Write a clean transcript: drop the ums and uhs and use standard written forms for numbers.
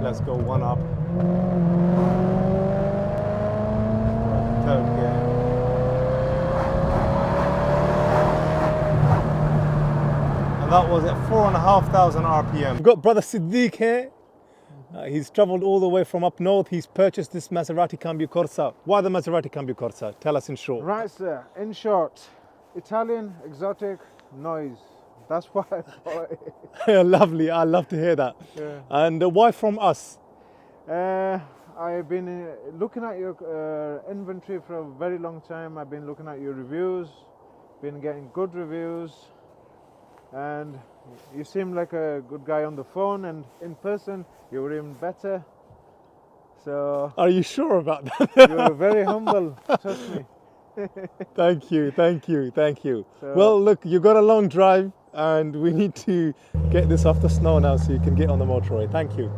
Let's go one up. Third gear. And that was at 4,500 RPM. We've got brother Saddique here. He's traveled all the way from up north. He's purchased this Maserati Cambio Corsa. Why the Maserati Cambio Corsa? Tell us in short. Right, sir. In short, Italian, exotic, noise. That's why I bought it. Lovely. I love to hear that. Yeah. And why from us? I've been looking at your inventory for a very long time. I've been looking at your reviews, been getting good reviews, and you seem like a good guy on the phone, and in person you were even better. So Are you sure about that? you were very humble, trust me. Thank you, thank you, thank you. So- Well, look, you got a long drive and we need to get this off the snow now so you can get on the motorway. Thank you.